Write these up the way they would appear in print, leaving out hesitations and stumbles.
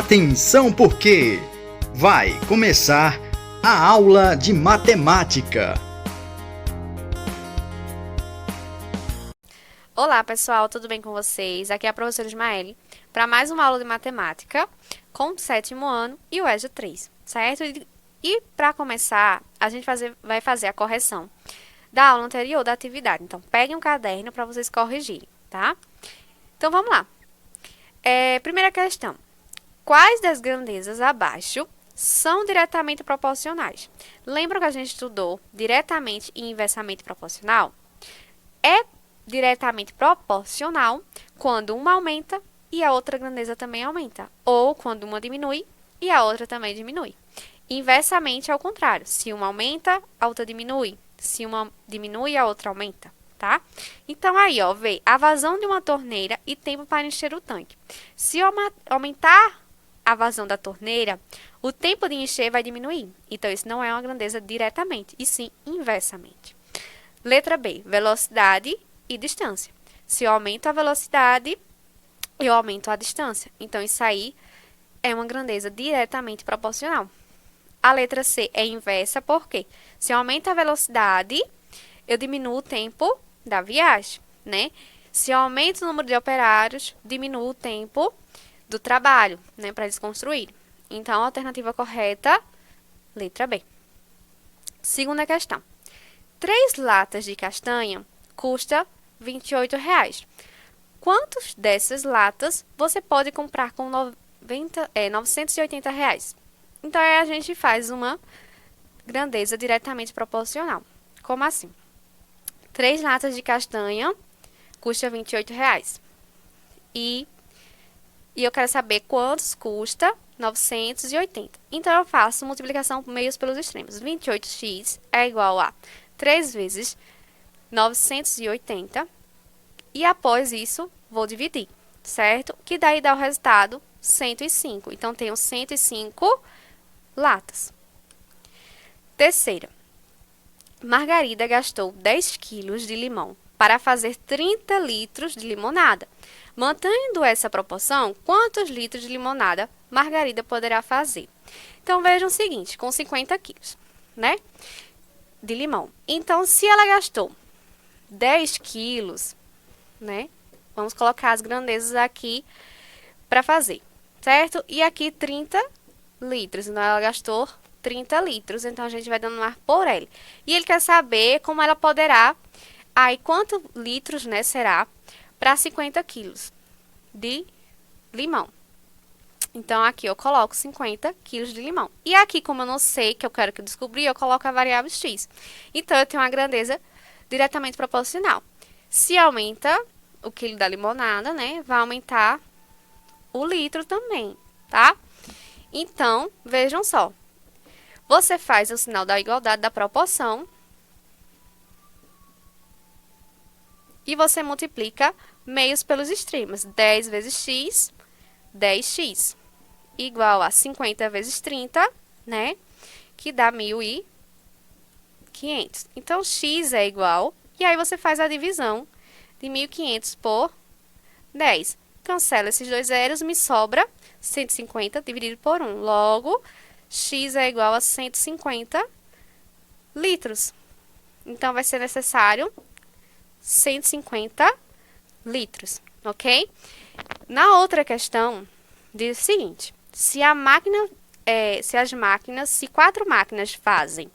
Atenção porque vai começar a aula de matemática. Olá pessoal, tudo bem com vocês? Aqui é a professora Ismaele para mais uma aula de matemática com o 7º ano e o EJA 3, certo? E para começar, a gente vai fazer a correção da aula anterior da atividade. Então, peguem um caderno para vocês corrigirem, tá? Então, vamos lá. Primeira questão. Quais das grandezas abaixo são diretamente proporcionais? Lembram que a gente estudou diretamente e inversamente proporcional? É diretamente proporcional quando uma aumenta e a outra grandeza também aumenta, ou quando uma diminui e a outra também diminui. Inversamente ao contrário, se uma aumenta, a outra diminui, se uma diminui, a outra aumenta, tá? Então aí, ó, vê a vazão de uma torneira e tempo para encher o tanque. Se aumentar a vazão da torneira, o tempo de encher vai diminuir. Então isso não é uma grandeza diretamente, e sim inversamente. Letra B, velocidade e distância. Se eu aumento a velocidade, eu aumento a distância. Então, isso aí é uma grandeza diretamente proporcional. A letra C é inversa, porque se eu aumento a velocidade, eu diminuo o tempo da viagem, né? Se eu aumento o número de operários, diminuo o tempo do trabalho, né, para eles construírem. Então, a alternativa correta, letra B. Segunda questão. 3 latas de castanha custa R$ 28,00. Quantas dessas latas você pode comprar com R$ 980,00? Então, aí a gente faz uma grandeza diretamente proporcional. Como assim? 3 latas de castanha custa R$ 28,00. E eu quero saber quantos custa 980. Então, eu faço multiplicação por meios pelos extremos. 28x é igual a 3 vezes 980. E após isso, vou dividir, certo? Que daí dá o resultado 105. Então, tenho 105 latas. Terceira. Margarida gastou 10 quilos de limão para fazer 30 litros de limonada. Mantendo essa proporção, quantos litros de limonada Margarida poderá fazer? Então, vejam o seguinte, com 50 quilos, né, de limão. Então, se ela gastou 10 quilos, né, vamos colocar as grandezas aqui para fazer, certo? E aqui 30 litros, então ela gastou 30 litros, então a gente vai denominar por L. E ele quer saber como ela poderá, aí quantos litros, né, será para 50 quilos de limão. Então, aqui eu coloco 50 quilos de limão. E aqui, como eu não sei, que eu quero que eu descobri, eu coloco a variável x. Então, eu tenho uma grandeza diretamente proporcional. Se aumenta o quilo da limonada, né, vai aumentar o litro também, tá? Então, vejam só. Você faz o sinal da igualdade da proporção e você multiplica meios pelos extremos. 10 vezes x, 10x, igual a 50 vezes 30, né? Que dá 1.500. Então, x é igual, e aí você faz a divisão de 1.500 por 10. Cancela esses dois zeros, me sobra 150 dividido por 1. Logo, x é igual a 150 litros. Então, vai ser necessário 150 litros, ok? Na outra questão, diz o seguinte, se 4 máquinas fazem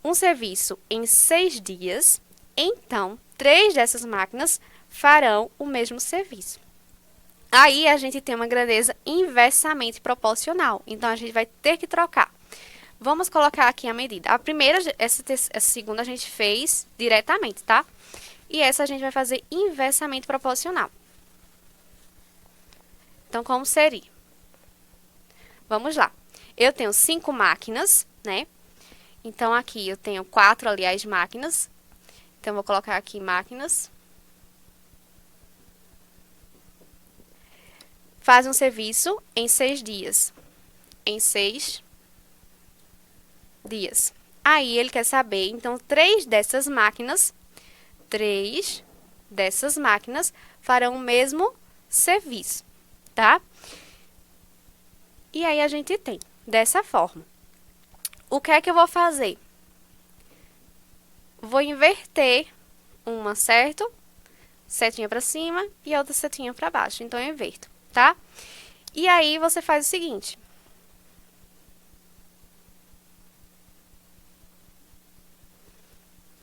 um serviço em 6 dias, então 3 dessas máquinas farão o mesmo serviço. Aí a gente tem uma grandeza inversamente proporcional, então a gente vai ter que trocar. Vamos colocar aqui a medida. A primeira, essa segunda a gente fez diretamente, tá? E essa a gente vai fazer inversamente proporcional. Então, como seria? Vamos lá. Eu tenho 5 máquinas, né? Então, aqui eu tenho 4, aliás, máquinas. Então, vou colocar aqui máquinas. Faz um serviço em 6 dias. Em 6 dias. Aí, ele quer saber, então, 3 dessas máquinas farão o mesmo serviço, tá? E aí a gente tem dessa forma. O que é que eu vou fazer? Vou inverter uma, certo? Setinha para cima e a outra setinha para baixo. Então, eu inverto, tá? E aí, você faz o seguinte.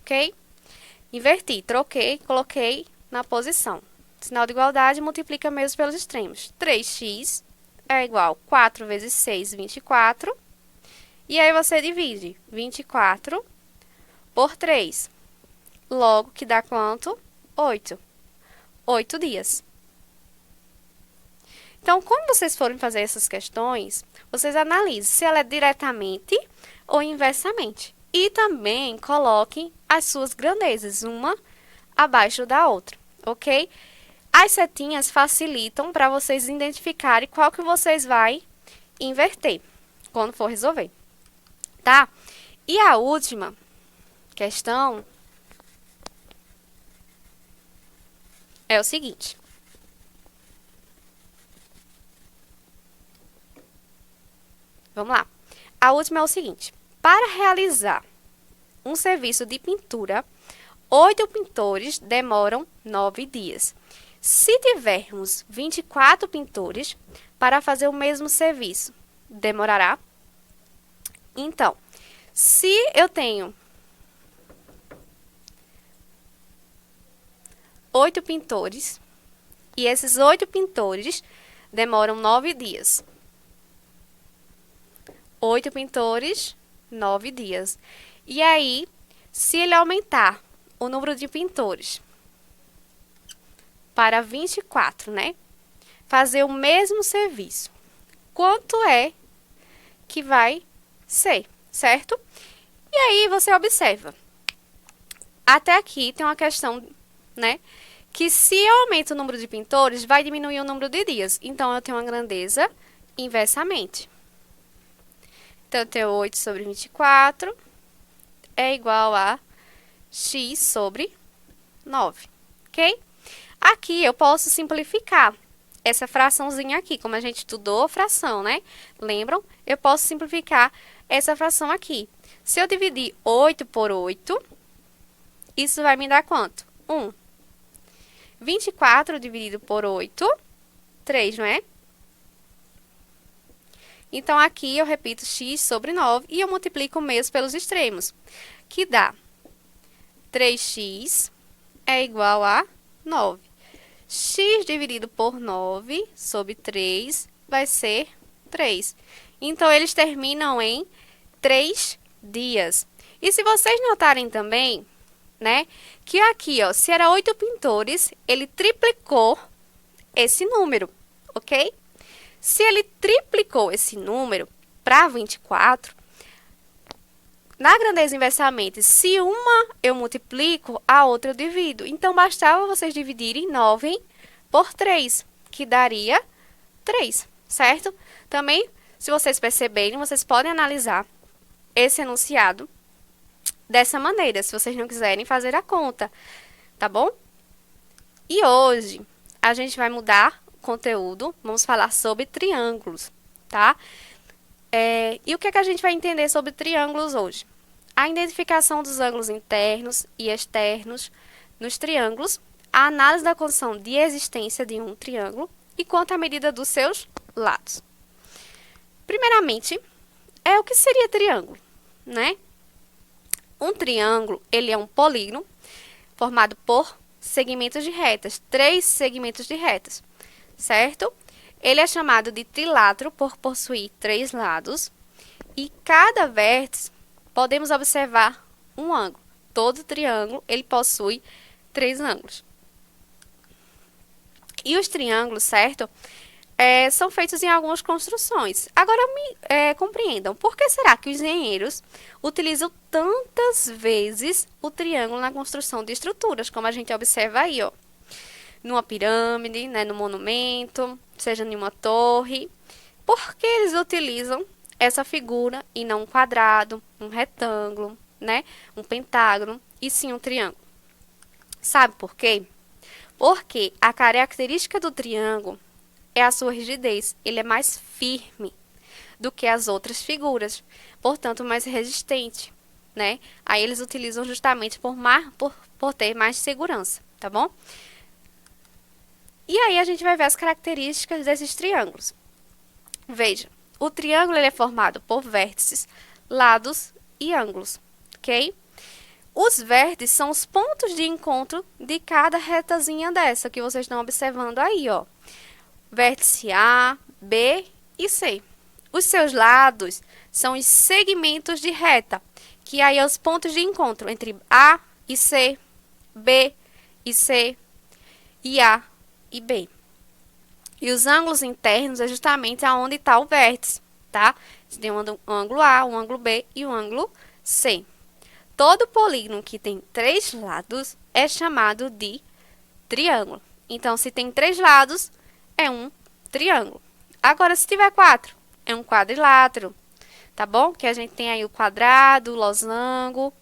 Ok? Inverti, troquei, coloquei na posição. Sinal de igualdade, multiplica mesmo pelos extremos. 3x é igual a 4 vezes 6, 24. E aí, você divide 24 por 3. Logo, que dá quanto? 8. 8 dias. Então, quando vocês forem fazer essas questões, vocês analisem se ela é diretamente ou inversamente. E também coloquem as suas grandezas, uma abaixo da outra, ok? As setinhas facilitam para vocês identificarem qual que vocês vai inverter quando for resolver, tá? E a última questão é o seguinte. Vamos lá. A última é o seguinte. Para realizar um serviço de pintura, 8 pintores demoram 9 dias. Se tivermos 24 pintores para fazer o mesmo serviço, demorará? Então, se eu tenho 8 pintores e esses 8 pintores demoram 9 dias. 8 pintores, 9 dias. E aí, se ele aumentar o número de pintores para 24, né? Fazer o mesmo serviço. Quanto é que vai ser, certo? E aí, você observa. Até aqui tem uma questão, né? Que se eu aumento o número de pintores, vai diminuir o número de dias. Então, eu tenho uma grandeza inversamente. Então, eu tenho 8 sobre 24 é igual a x sobre 9, ok? Aqui, eu posso simplificar essa fraçãozinha aqui, como a gente estudou fração, né? Lembram? Eu posso simplificar essa fração aqui. Se eu dividir 8 por 8, isso vai me dar quanto? 1. 24 dividido por 8, 3, não é? Então, aqui eu repito x sobre 9 e eu multiplico o mesmo pelos extremos, que dá 3x é igual a 9. X dividido por 9 sobre 3 vai ser 3. Então, eles terminam em 3 dias. E se vocês notarem também, né, que aqui, ó, se era 8 pintores, ele triplicou esse número, ok? Se ele triplicou esse número para 24, na grandeza inversamente, se uma eu multiplico, a outra eu divido. Então, bastava vocês dividirem 9 por 3, que daria 3, certo? Também, se vocês perceberem, vocês podem analisar esse enunciado dessa maneira, se vocês não quiserem fazer a conta, tá bom? E hoje, a gente vai mudar conteúdo, vamos falar sobre triângulos, tá? E o que é que a gente vai entender sobre triângulos hoje? A identificação dos ângulos internos e externos nos triângulos, a análise da condição de existência de um triângulo e quanto à medida dos seus lados. Primeiramente, o que seria triângulo, né? Um triângulo, ele é um polígono formado por segmentos de retas, 3 segmentos de retas, certo? Ele é chamado de trilátero por possuir 3 lados e cada vértice podemos observar um ângulo. Todo triângulo, ele possui 3 ângulos. E os triângulos, certo? São feitos em algumas construções. Agora, compreendam, por que será que os engenheiros utilizam tantas vezes o triângulo na construção de estruturas, como a gente observa aí, ó, numa pirâmide, né, no monumento, seja em uma torre? Por que eles utilizam essa figura e não um quadrado, um retângulo, né, um pentágono, e sim um triângulo? Sabe por quê? Porque a característica do triângulo é a sua rigidez, ele é mais firme. do que as outras figuras, portanto, mais resistente, né? Aí eles utilizam justamente por ter mais segurança, tá bom? E aí a gente vai ver as características desses triângulos. Veja, o triângulo ele é formado por vértices, lados e ângulos, ok? Os vértices são os pontos de encontro de cada retazinha dessa que vocês estão observando aí, ó. Vértice A, B e C. Os seus lados são os segmentos de reta, que aí é os pontos de encontro entre A e C, B e C e A e B. E os ângulos internos é justamente aonde está o vértice, tá? Você tem um ângulo A, um ângulo B e um ângulo C. Todo polígono que tem 3 lados é chamado de triângulo. Então, se tem 3 lados, é um triângulo. Agora, se tiver 4, é um quadrilátero, tá bom? Que a gente tem aí o quadrado, o losango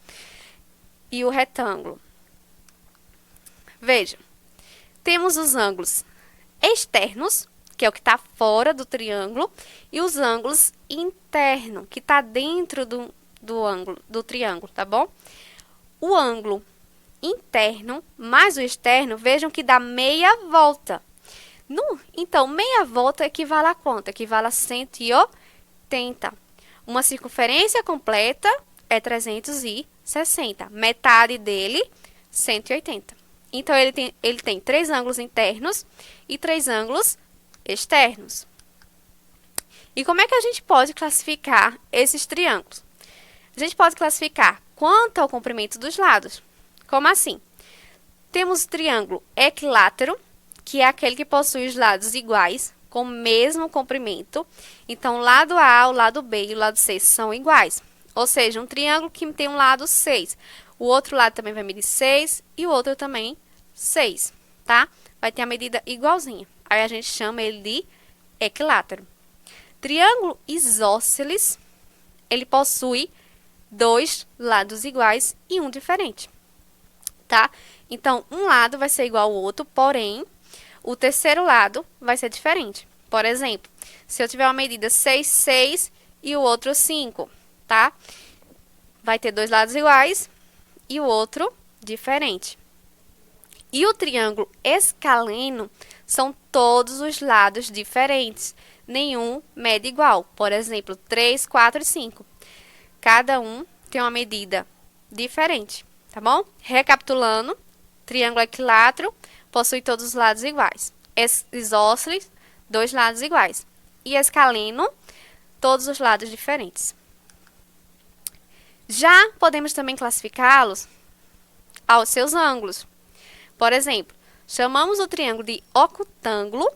e o retângulo. Veja, temos os ângulos externos, que é o que está fora do triângulo, e os ângulos internos, que está dentro do ângulo do triângulo, tá bom? O ângulo interno mais o externo, vejam que dá meia volta. Então, meia volta equivale a quanto? Equivale a 180. Uma circunferência completa é 360. Metade dele, 180. Então, ele tem 3 ângulos internos e 3 ângulos externos. E como é que a gente pode classificar esses triângulos? A gente pode classificar quanto ao comprimento dos lados. Como assim? Temos o triângulo equilátero, que é aquele que possui os lados iguais, com o mesmo comprimento. Então, o lado A, o lado B e o lado C são iguais. Ou seja, um triângulo que tem um lado 6. O outro lado também vai medir 6 e o outro também 6, tá? Vai ter a medida igualzinha. Aí a gente chama ele de equilátero. Triângulo isósceles, ele possui 2 lados iguais e um diferente, tá? Então, um lado vai ser igual ao outro, porém, o terceiro lado vai ser diferente. Por exemplo, se eu tiver uma medida 6, 6 e o outro 5, tá? Vai ter 2 lados iguais e o outro diferente. E o triângulo escaleno são todos os lados diferentes. Nenhum mede igual. Por exemplo, 3, 4 e 5. Cada um tem uma medida diferente, tá bom? Recapitulando, triângulo equilátero possui todos os lados iguais. Isósceles, 2 lados iguais. E escaleno, todos os lados diferentes. Já podemos também classificá-los aos seus ângulos. Por exemplo, chamamos o triângulo de octângulo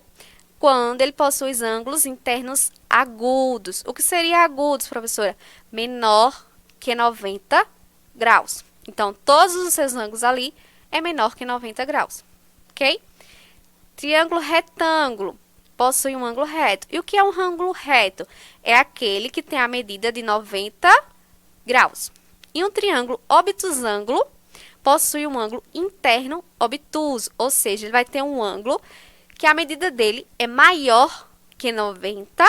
quando ele possui os ângulos internos agudos. O que seria agudos, professora? Menor que 90 graus. Então, todos os seus ângulos ali é menor que 90 graus, ok? Triângulo retângulo possui um ângulo reto. E o que é um ângulo reto? É aquele que tem a medida de 90 graus. E um triângulo obtusângulo possui um ângulo interno obtuso, ou seja, ele vai ter um ângulo que a medida dele é maior que 90,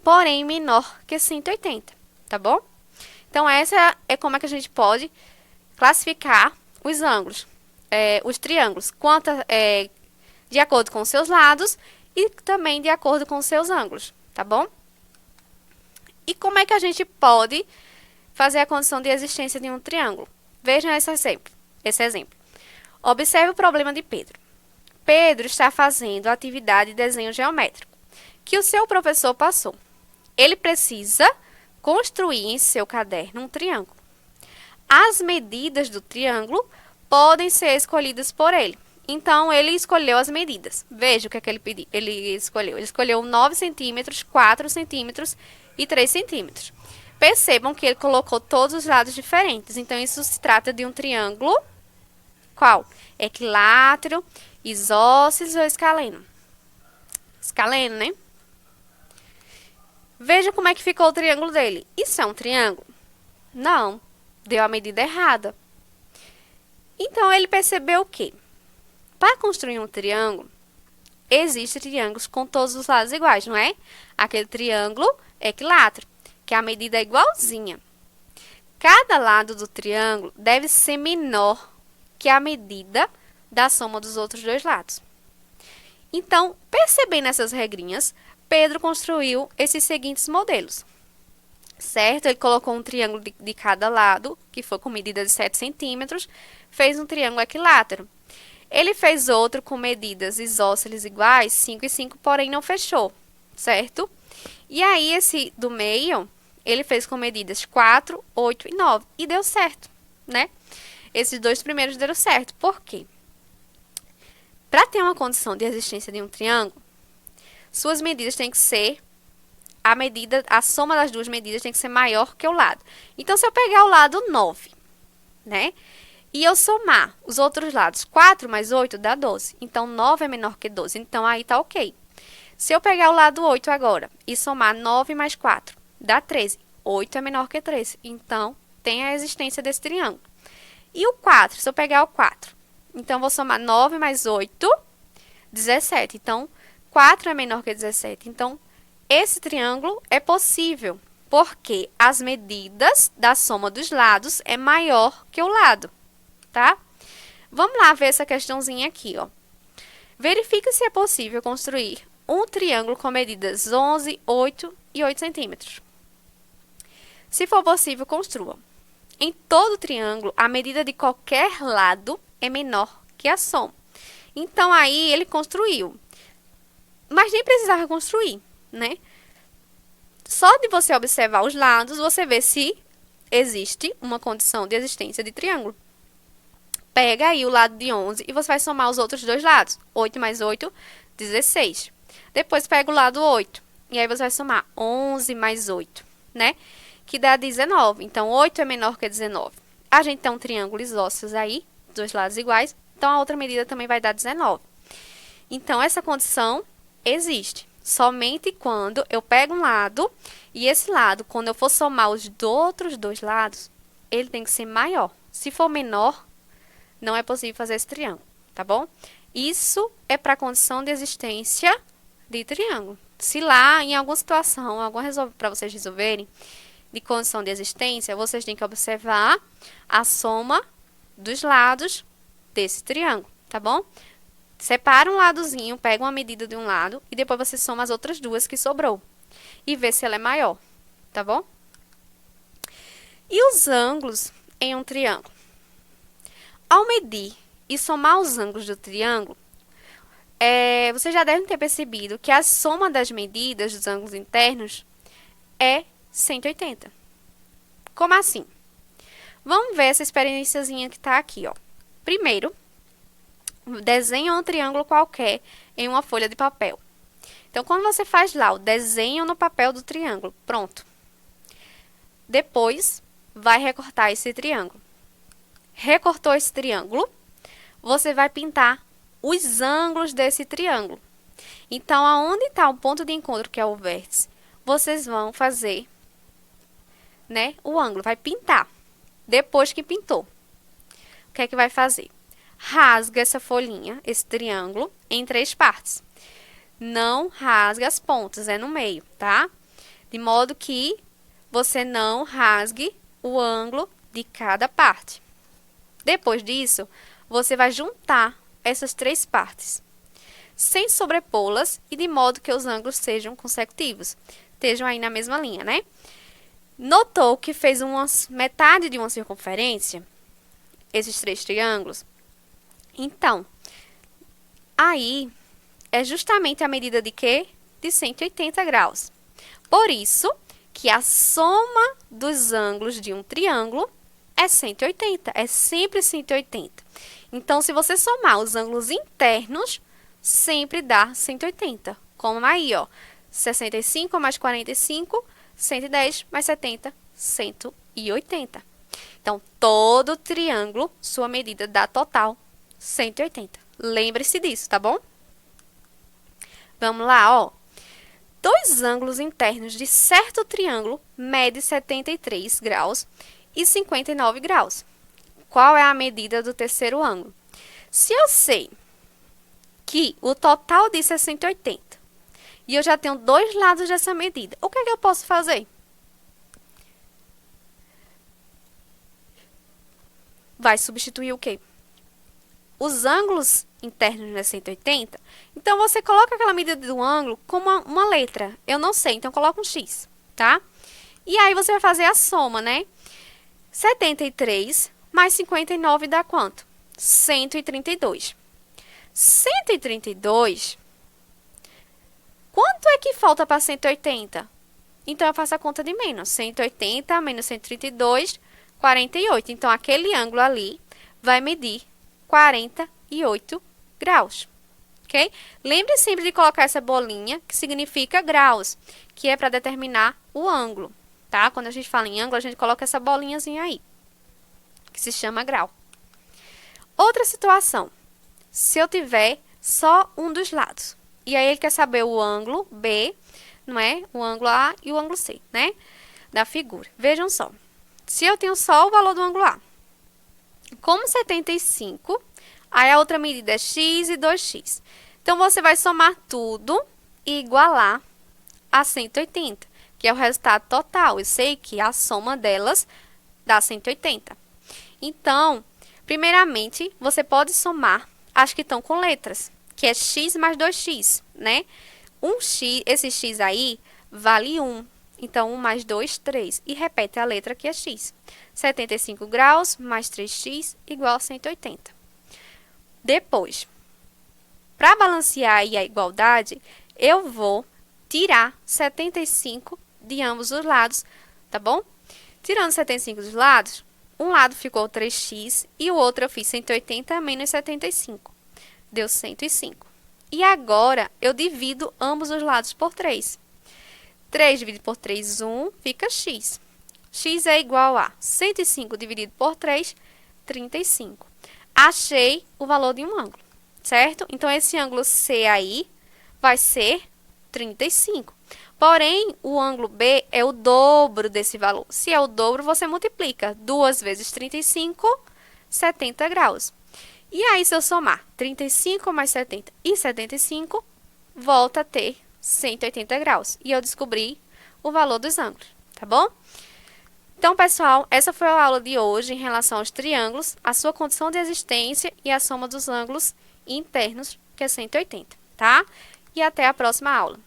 porém menor que 180, tá bom? Então, essa é como é que a gente pode classificar os ângulos, os triângulos, de acordo com os seus lados e também de acordo com os seus ângulos, tá bom? E como é que a gente pode fazer a condição de existência de um triângulo? Vejam esse exemplo. Observe o problema de Pedro. Pedro está fazendo a atividade de desenho geométrico que o seu professor passou. Ele precisa construir em seu caderno um triângulo. As medidas do triângulo podem ser escolhidas por ele. Então, ele escolheu as medidas. Veja o que é que ele pediu. Ele escolheu 9 centímetros, 4 centímetros e 3 centímetros. Percebam que ele colocou todos os lados diferentes. Então, isso se trata de um triângulo. Qual? Equilátero, isósceles ou escaleno? Escaleno, né? Veja como é que ficou o triângulo dele. Isso é um triângulo? Não. Deu a medida errada. Então, ele percebeu o quê? Para construir um triângulo, existem triângulos com todos os lados iguais, não é? Aquele triângulo equilátero, que a medida é igualzinha. Cada lado do triângulo deve ser menor que a medida da soma dos outros dois lados. Então, percebendo essas regrinhas, Pedro construiu esses seguintes modelos. Certo? Ele colocou um triângulo de cada lado, que foi com medida de 7 centímetros, fez um triângulo equilátero. Ele fez outro com medidas isósceles iguais, 5 e 5, porém não fechou, certo? E aí, esse do meio, ele fez com medidas 4, 8 e 9, e deu certo, né? Esses dois primeiros deram certo. Por quê? Para ter uma condição de existência de um triângulo, suas medidas têm que ser a soma das duas medidas tem que ser maior que o lado. Então, se eu pegar o lado 9, né? E eu somar os outros lados, 4 mais 8 dá 12. Então, 9 é menor que 12. Então, aí tá ok. Se eu pegar o lado 8 agora e somar 9 mais 4, dá 13. 8 é menor que 13. Então, tem a existência desse triângulo. E o 4, se eu pegar o 4, então, vou somar 9 mais 8, 17. Então, 4 é menor que 17. Então, esse triângulo é possível, porque as medidas da soma dos lados é maior que o lado, tá? Vamos lá ver essa questãozinha aqui, ó. Verifique se é possível construir um triângulo com medidas 11, 8 e 8 centímetros. Se for possível, construa. Em todo triângulo, a medida de qualquer lado é menor que a soma. Então, aí, ele construiu. Mas nem precisava construir, né? Só de você observar os lados, você vê se existe uma condição de existência de triângulo. Pega aí o lado de 11 e você vai somar os outros dois lados. 8 mais 8, 16. Depois pega o lado 8. E aí você vai somar 11 mais 8, né? Que dá 19. Então, 8 é menor que 19. A gente tem um triângulo isósceles aí, dois lados iguais. Então, a outra medida também vai dar 19. Então, essa condição existe. Somente quando eu pego um lado e esse lado, quando eu for somar os outros dois lados, ele tem que ser maior. Se for menor, não é possível fazer esse triângulo, tá bom? Isso é para a condição de existência de triângulo. Se lá, em alguma situação, para vocês resolverem, de condição de existência, vocês têm que observar a soma dos lados desse triângulo, tá bom? Separa um ladozinho, pega uma medida de um lado e depois você soma as outras duas que sobrou. E vê se ela é maior, tá bom? E os ângulos em um triângulo? Ao medir e somar os ângulos do triângulo, vocês já devem ter percebido que a soma das medidas dos ângulos internos é 180. Como assim? Vamos ver essa experiênciazinha que está aqui, ó. Primeiro, desenha um triângulo qualquer em uma folha de papel. Então, quando você faz lá o desenho no papel do triângulo, pronto. Depois, vai recortar esse triângulo. Recortou esse triângulo, você vai pintar os ângulos desse triângulo. Então, aonde está o ponto de encontro, que é o vértice, vocês vão fazer, né, o ângulo, vai pintar. Depois que pintou, o que é que vai fazer? Rasga essa folhinha, esse triângulo, em 3 partes. Não rasga as pontas, é no meio, tá? De modo que você não rasgue o ângulo de cada parte. Depois disso, você vai juntar essas 3 partes, sem sobrepô-las e de modo que os ângulos sejam consecutivos. Estejam aí na mesma linha, né? Notou que fez metade de uma circunferência, esses 3 triângulos? Então, aí é justamente a medida de quê? De 180 graus. Por isso que a soma dos ângulos de um triângulo é 180, é sempre 180. Então, se você somar os ângulos internos, sempre dá 180. Como aí, ó, 65 mais 45, 110 mais 70, 180. Então, todo triângulo, sua medida dá total 180. Lembre-se disso, tá bom? Vamos lá, ó. Dois ângulos internos de certo triângulo medem 73 graus e 59 graus. Qual é a medida do terceiro ângulo? Se eu sei que o total disso é 180. E eu já tenho dois lados dessa medida. O que é que eu posso fazer? Vai substituir o quê? Os ângulos internos é 180. Então, você coloca aquela medida do ângulo como uma letra. Eu não sei, então coloca um X, tá? E aí, você vai fazer a soma, né? 73 mais 59 dá quanto? 132. 132, quanto é que falta para 180? Então, eu faço a conta de menos. 180 menos 132, 48. Então, aquele ângulo ali vai medir 48 graus, ok? Lembre sempre de colocar essa bolinha, que significa graus, que é para determinar o ângulo, tá? Quando a gente fala em ângulo, a gente coloca essa bolinhazinha aí, que se chama grau. Outra situação, se eu tiver só um dos lados, e aí ele quer saber o ângulo B, não é? O ângulo A e o ângulo C, né? Da figura. Vejam só, se eu tenho só o valor do ângulo A, como 75, aí a outra medida é x e 2x. Então, você vai somar tudo e igualar a 180, que é o resultado total. Eu sei que a soma delas dá 180. Então, primeiramente, você pode somar as que estão com letras, que é x mais 2x, né? Esse x aí vale 1. Então, 1 mais 2, 3. E repete a letra que é x. 75 graus mais 3x igual a 180. Depois, para balancear aí a igualdade, eu vou tirar 75 de ambos os lados, tá bom? Tirando 75 dos lados, um lado ficou 3x e o outro eu fiz 180 menos 75. Deu 105. E agora, eu divido ambos os lados por 3. 3 dividido por 3, 1, fica x. X é igual a 105 dividido por 3, 35. Achei o valor de um ângulo, certo? Então, esse ângulo C aí vai ser 35. Porém, o ângulo B é o dobro desse valor. Se é o dobro, você multiplica. 2 vezes 35, 70 graus. E aí, se eu somar 35 mais 70 e 75, volta a ter 180 graus. E eu descobri o valor dos ângulos, tá bom? Então, pessoal, essa foi a aula de hoje em relação aos triângulos, a sua condição de existência e a soma dos ângulos internos, que é 180, tá? E até a próxima aula.